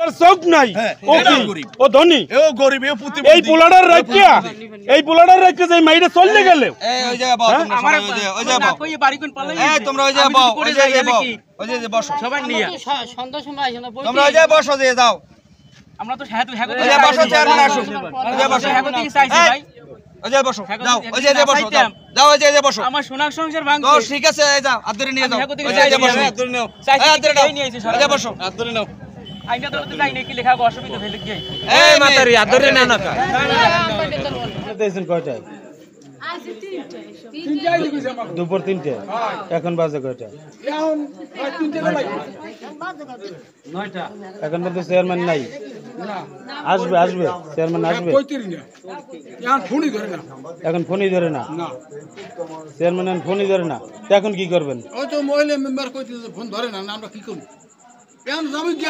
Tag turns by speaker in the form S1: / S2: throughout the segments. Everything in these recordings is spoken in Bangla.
S1: যার চোখ নাই ও কি ও ধনী ও গরিব এ পুতি এই পোলাডার রাখিয়া যে মাইরে চলতে গেলে
S2: এই ওই জায়গা বাও তোমরা ওই জায়গা বাও কই বাড়ি কোন পালাই এই তোমরা ওই জায়গা বাও ওই জায়গা বাও ওই জায়গা বসো সবাই নিয়া সন্ধ্যা সময় আইছো না তোমরা ওই জায়গা বসো যে যাও আমরা তো হ্যাঁ ওই জায়গা বসো চেয়ারম্যান আসো ওই জায়গা বসো হ্যাঁ কি চাইছি ভাই ওই জায়গা বসো যাও ওই জায়গা বসো যাও ওই জায়গা বসো আমার সোনার সংসার ভাঙছে তো ঠিক আছে এই যাও আদরে নিয়ে যাও ওই জায়গা বসো আদরে নাও চাইছি আদরে নিয়ে আইছি ওই জায়গা বসো আদরে নাও আইনা তো যাই নাই কি লেখা অসুবিধা ফেলে গই এই মাতারি আদরে না না
S1: দেন কয়টায়
S3: আজকে 3টায়
S1: দুপুর 3টে এখন বাজে কয়টা
S3: এখন 3টে না ভাই
S1: এখন তো চেয়ারম্যান নাই
S3: না
S1: আসবে চেয়ারম্যান আসবে
S3: কইতেরি না এখন ফোনই ধরে না
S1: এখন ফোনই ধরে না
S3: না
S1: চেয়ারম্যান ফোনই ধরে না এখন কি করবেন
S3: ওই তো মহিলা মেম্বার কইতেছে ফোন ধরে না আমরা কি করব এখন যাবি কি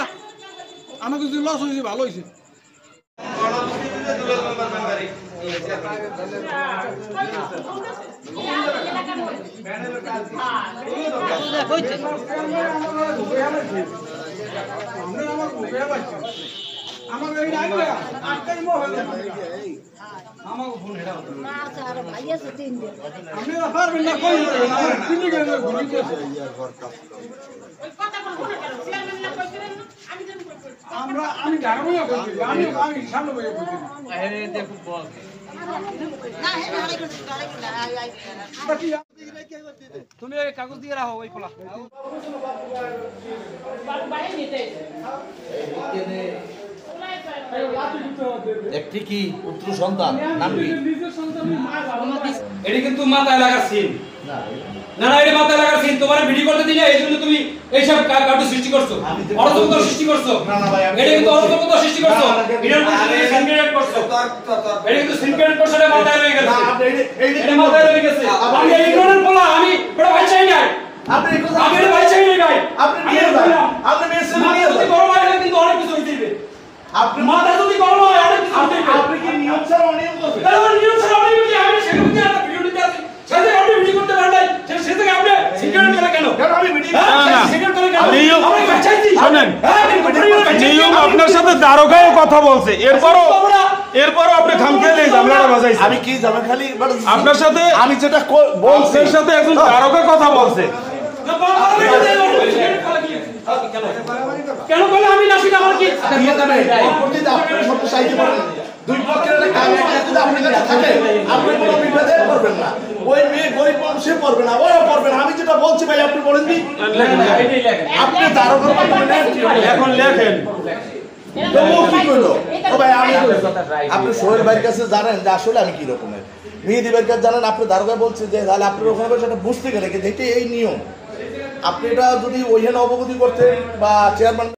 S3: আমাকে যদি লস হইছে ভালো হইছে আমাকে এই আইবে আটটাই মহিলা আমাকে ফোন হেডা না স্যার ভাই আছে 3 দিন আমি না পারবেন না কই তিন দিন ঘুরে গেছে কথা বলবো না চেয়ারম্যান না কইছিলেন আমি ঢাকায় বলছি আমি সামনে বসে বলছি আরে দেখো বল না হে আরে তুমি ওই কাগজ দিয়ে রাখো ওই খোলা বাইরে নিতে
S4: একটি কি পুত্র সন্তান নাম কি
S2: এটি কিন্তু মাথায় লাগার সিন না না এটি মাথায় লাগার সিন তোমার ভিডিও করতে দিলে এইজন্য তুমি এইসব কার্টুন সৃষ্টি করছো অরাজকতা সৃষ্টি করছো এটি কিন্তু অরাজকতা সৃষ্টি করছো ভিডিওর মধ্যে সিনক্রেট করছো এটি কিন্তু সিনক্রেট করছো এটা মাথায় রয়ে গেছে এটা মাথায় রয়ে গেছে আমি ইগনোরেন্ট বলা আমি বড় ভাই চাই না আপনি ভাই চাই না ভাই
S4: আপনি নিয়ে যান আপনি মেসেজ নিয়ে যান
S2: গরম হয়ে গেলে কিন্তু অনেক কিছু হইতে দিবে
S4: আপনি
S2: মাথা যদি গরম হয় অনেক কিছু হইতে দিবে
S4: আপনি কি নিয়ম ছাড়া অনিয়ম করবেন
S2: তাহলে নিয়ম ছাড়া অনিয়ম কি আমি সেখানে কি একটা ভিডিও দিতে আছি সেটা আপনি ভিডিও করতে পারেন নাই সে থেকে আপনি সিকিউরিটি করে কেন
S4: আমি ভিডিও
S2: সিকিউরিটি করে কেন
S1: নিয়ম
S2: আমি চাইছি
S1: শুনেন
S2: হ্যাঁ
S1: নিয়ম আপনার সাথে দারোগাও কথা বলছে এরপরও আপনি খামখেয়ালি ঝামেলাটা বাজাইছেন
S4: আমি কি জামা খালি
S1: আপনার সাথে
S4: আমি যেটা বলছি
S1: আপনার সাথে একজন দারোগা কথা বলছে
S2: কেন বলে আমি না সেটা আমার কি
S4: দিয়ে যাবে পরবর্তীতে আপনি সব চাইতে পারেন দুই পক্ষের একটা কাগজ যদি আপনি কাছে থাকে আপনি কোনো বিবাদে পড়বেন না ওই মেয়ে গরিব বংশে পড়বে না ওরা পড়বে না আমি যেটা বলছি ভাই আপনি বলেন দি আপনি দারোগা
S1: এখন লেখেন
S4: তো ও কি কইলো ও ভাই আমি আপনি সোহেল ভাইয়ের কাছে জানেন যে আসলে আমি কি রকমের মেহেদী ভাইয়ের কাছে জানেন আপনি দারোগা বলছে যে তাহলে আপনার ওখানে সেটা বুঝতে গেলে যে এই নিয়ম আপনি এটা যদি ওইখানে অবগতি করতেন বা চেয়ারম্যান